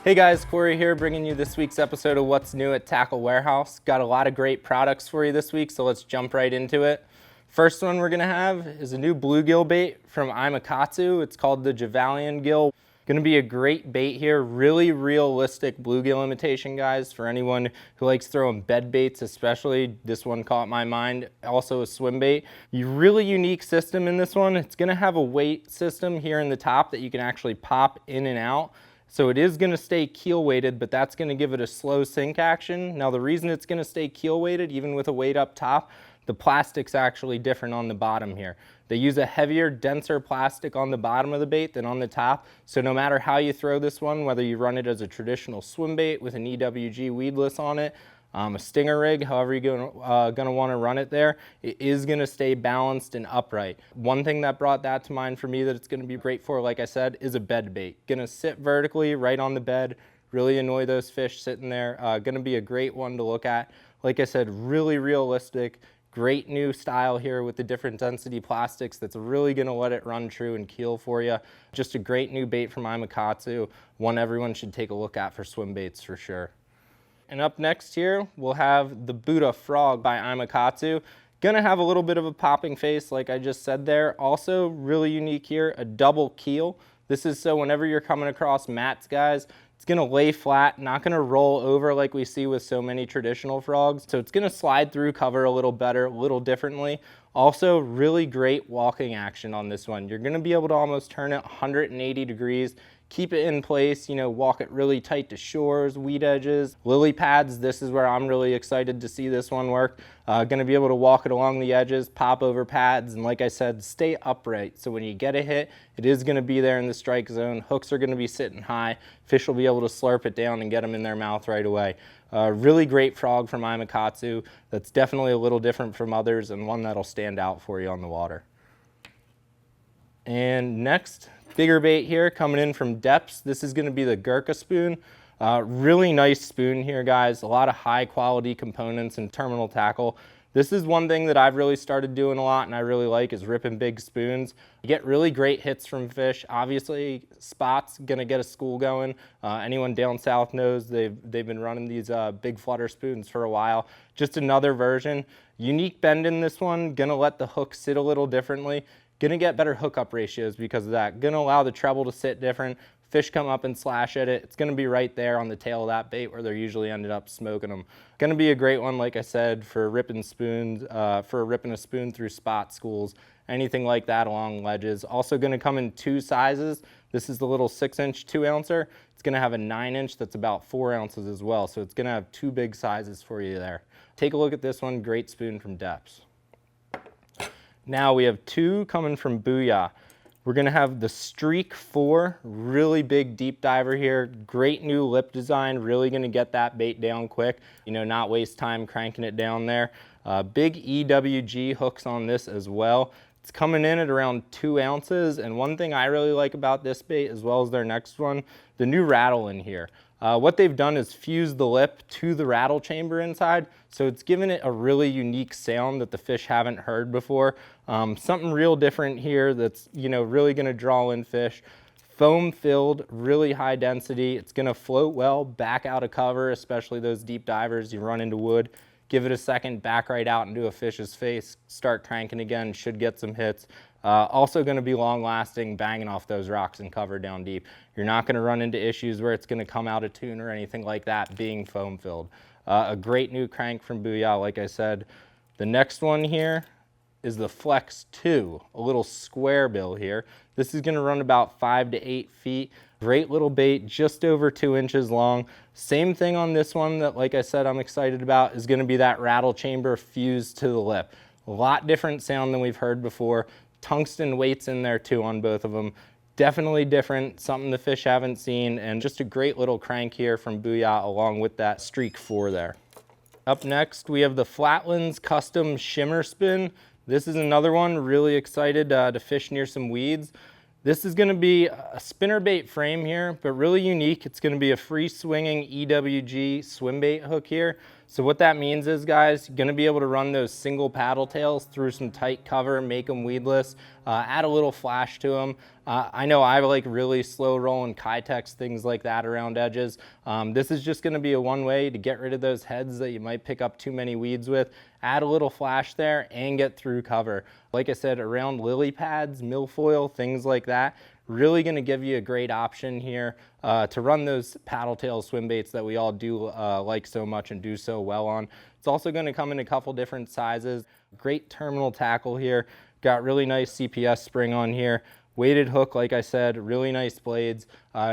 Hey guys, Corey here bringing you this week's episode of What's New at Tackle Warehouse. Got a lot of great products for you this week, so let's jump right into it. First one we're gonna have is a new bluegill bait from Imakatsu. It's called the Javalian Gill. Gonna be a great bait here, really realistic bluegill imitation, guys, for anyone who likes throwing bed baits especially. This one caught my mind, also a swim bait. Really unique system in this one. It's gonna have a weight system here in the top that you can actually pop in and out. So it is gonna stay keel weighted, but that's gonna give it a slow sink action. Now the reason it's gonna stay keel weighted, even with a weight up top, the plastic's actually different on the bottom here. They use a heavier, denser plastic on the bottom of the bait than on the top. So no matter how you throw this one, whether you run it as a traditional swim bait with an EWG weedless on it, a stinger rig, however you're gonna wanna run it there, it is gonna stay balanced and upright. One thing that brought that to mind for me that it's gonna be great for, like I said, is a bed bait. Gonna sit vertically right on the bed, really annoy those fish sitting there. Gonna be a great one to look at. Like I said, really realistic. Great new style here with the different density plastics that's really gonna let it run true and keel for you. Just a great new bait from Imakatsu, one everyone should take a look at for swim baits for sure. And up next here, we'll have the Booyah Frog by Imakatsu. Gonna have a little bit of a popping face like I just said there. Also really unique here, a double keel. This is so whenever you're coming across mats, guys, it's gonna lay flat, not gonna roll over like we see with so many traditional frogs. So it's gonna slide through cover a little better, a little differently. Also, really great walking action on this one. You're gonna be able to almost turn it 180 degrees, keep it in place, you know, walk it really tight to shores, weed edges, lily pads. This is where I'm really excited to see this one work. Gonna be able to walk it along the edges, pop over pads, and like I said, stay upright. So when you get a hit, it is gonna be there in the strike zone. Hooks are gonna be sitting high. Fish will be able to slurp it down and get them in their mouth right away. Really great frog from Imakatsu. That's definitely a little different from others and one that'll stand out for you on the water. And next, bigger bait here coming in from Deps. This is gonna be the Gurkha spoon. Really nice spoon here, guys. A lot of high quality components and terminal tackle. This is one thing that I've really started doing a lot and I really like is ripping big spoons. You get really great hits from fish. Obviously, Spot's gonna get a school going. Anyone down south knows they've been running these big flutter spoons for a while. Just another version. Unique bend in this one, gonna let the hook sit a little differently. Gonna get better hookup ratios because of that. Gonna allow the treble to sit different. Fish come up and slash at it. It's gonna be right there on the tail of that bait where they're usually ended up smoking them. Gonna be a great one, like I said, for ripping spoons, for ripping a spoon through spot schools, anything like that along ledges. Also gonna come in two sizes. This is the little 6-inch 2-ouncer. It's gonna have a 9-inch that's about 4 ounces as well. So it's gonna have two big sizes for you there. Take a look at this one, great spoon from Deps. Now we have two coming from Booyah. We're gonna have the Streak 4, really big deep diver here. Great new lip design, really gonna get that bait down quick. You know, not waste time cranking it down there. Big EWG hooks on this as well. It's coming in at around 2 ounces. And one thing I really like about this bait, as well as their next one, the new rattle in here. What they've done is fuse the lip to the rattle chamber inside, so it's given it a really unique sound that the fish haven't heard before. Something real different here that's, you know, really gonna draw in fish. Foam filled, really high density. It's gonna float well back out of cover, especially those deep divers. You run into wood, give it a second, back right out into a fish's face, start cranking again, should get some hits. Also gonna be long lasting, banging off those rocks and cover down deep. You're not gonna run into issues where it's gonna come out of tune or anything like that, being foam filled. A great new crank from Booyah, like I said. The next one here is the Flex 2, a little square bill here. This is gonna run about 5 to 8 feet. Great little bait, just over 2 inches long. Same thing on this one that, like I said, I'm excited about is gonna be that rattle chamber fused to the lip. A lot different sound than we've heard before. Tungsten weights in there too on both of them. Definitely different, something the fish haven't seen, and just a great little crank here from Booyah along with that Streak 4 there. Up next, we have the Flatlands Customs Shimmer Spin. This is another one, really excited to fish near some weeds. This is gonna be a spinnerbait frame here, but really unique. It's gonna be a free swinging EWG swim bait hook here. So what that means is, guys, you're gonna be able to run those single paddle tails through some tight cover, make them weedless, add a little flash to them. I know I like really slow rolling Kitex, things like that around edges. This is just gonna be a one way to get rid of those heads that you might pick up too many weeds with, add a little flash there and get through cover. Like I said, around lily pads, milfoil, things like that, really gonna give you a great option here to run those paddle tail swim baits that we all do like so much and do so well on. It's also gonna come in a couple different sizes. Great terminal tackle here. Got really nice CPS spring on here. Weighted hook, like I said, really nice blades.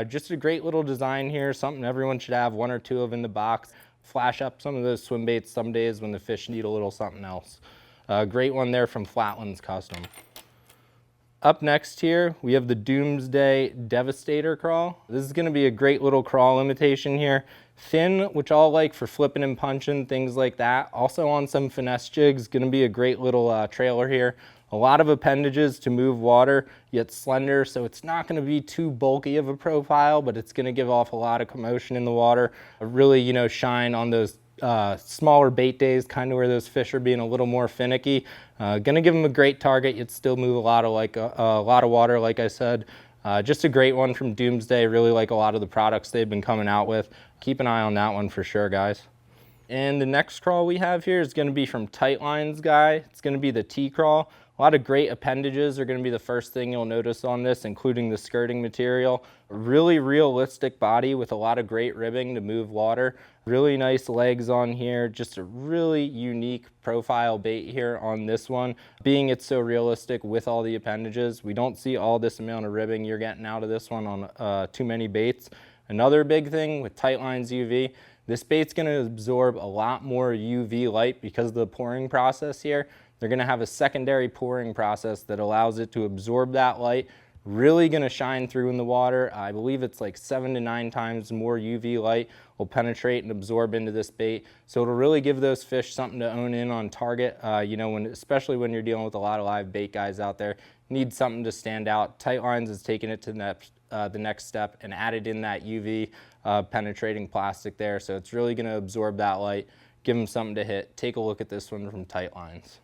Just a great little design here, something everyone should have one or two of in the box. Flash up some of those swim baits some days when the fish need a little something else. Great one there from Flatlands Customs. Up next here, we have the Doomsday Devastator crawl. This is gonna be a great little crawl imitation here. Thin, which I'll like for flipping and punching, things like that. Also on some finesse jigs, gonna be a great little trailer here. A lot of appendages to move water, yet slender, so it's not gonna be too bulky of a profile, but it's gonna give off a lot of commotion in the water. Really, you know, shine on those smaller bait days, kind of where those fish are being a little more finicky. Gonna give them a great target, yet still move a lot of water, like I said. Just a great one from Doomsday. Really like a lot of the products they've been coming out with. Keep an eye on that one for sure, guys. And the next crawl we have here is gonna be from Tightlines guy. It's gonna be the T-Craw. A lot of great appendages are going to be the first thing you'll notice on this, including the skirting material. A really realistic body with a lot of great ribbing to move water. Really nice legs on here. Just a really unique profile bait here on this one. Being it's so realistic with all the appendages, we don't see all this amount of ribbing you're getting out of this one on too many baits. Another big thing with Tightlines UV, this bait's going to absorb a lot more UV light because of the pouring process here. They're gonna have a secondary pouring process that allows it to absorb that light. Really gonna shine through in the water. I believe it's like 7 to 9 times more UV light will penetrate and absorb into this bait. So it'll really give those fish something to own in on target. You know, especially when you're dealing with a lot of live bait guys out there, need something to stand out. Tightlines is taking it to the next step and added in that UV penetrating plastic there. So it's really gonna absorb that light, give them something to hit. Take a look at this one from Tightlines.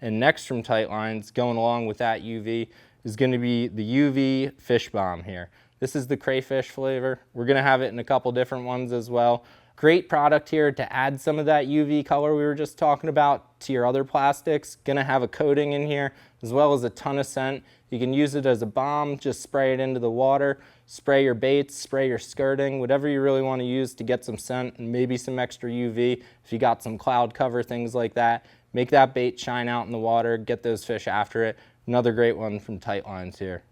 And next from Tightlines, going along with that UV, is going to be the UV fish bomb here. This is the crayfish flavor. We're going to have it in a couple different ones as well. Great product here to add some of that UV color we were just talking about to your other plastics. Going to have a coating in here as well as a ton of scent. You can use it as a bomb, just spray it into the water, spray your baits, spray your skirting, whatever you really want to use to get some scent and maybe some extra UV if you got some cloud cover, things like that. Make that bait shine out in the water, get those fish after it. Another great one from Tightlines here.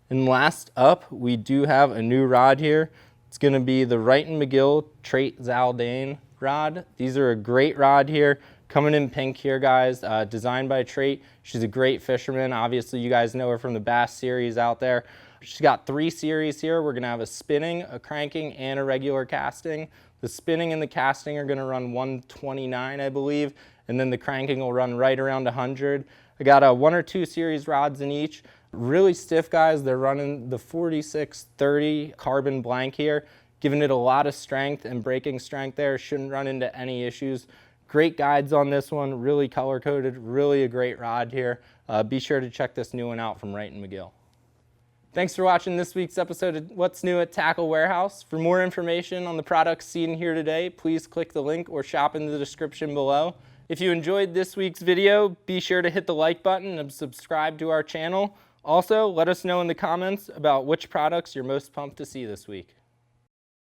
And last up, we do have a new rod here. It's gonna be the Wright McGill Trait Zaldane rod. These are a great rod here. Coming in pink here, guys, designed by Trait. She's a great fisherman. Obviously, you guys know her from the Bass series out there. She's got 3 series here. We're gonna have a spinning, a cranking, and a regular casting. The spinning and the casting are gonna run 129, I believe, and then the cranking will run right around 100. I got a 1 or 2 series rods in each. Really stiff, guys. They're running the 4630 carbon blank here, giving it a lot of strength and braking strength there. Shouldn't run into any issues. Great guides on this one, really color coded, really a great rod here. Be sure to check this new one out from Wright McGill. Thanks for watching this week's episode of What's New at Tackle Warehouse. For more information on the products seen here today, please click the link or shop in the description below. If you enjoyed this week's video, be sure to hit the like button and subscribe to our channel. Also, let us know in the comments about which products you're most pumped to see this week.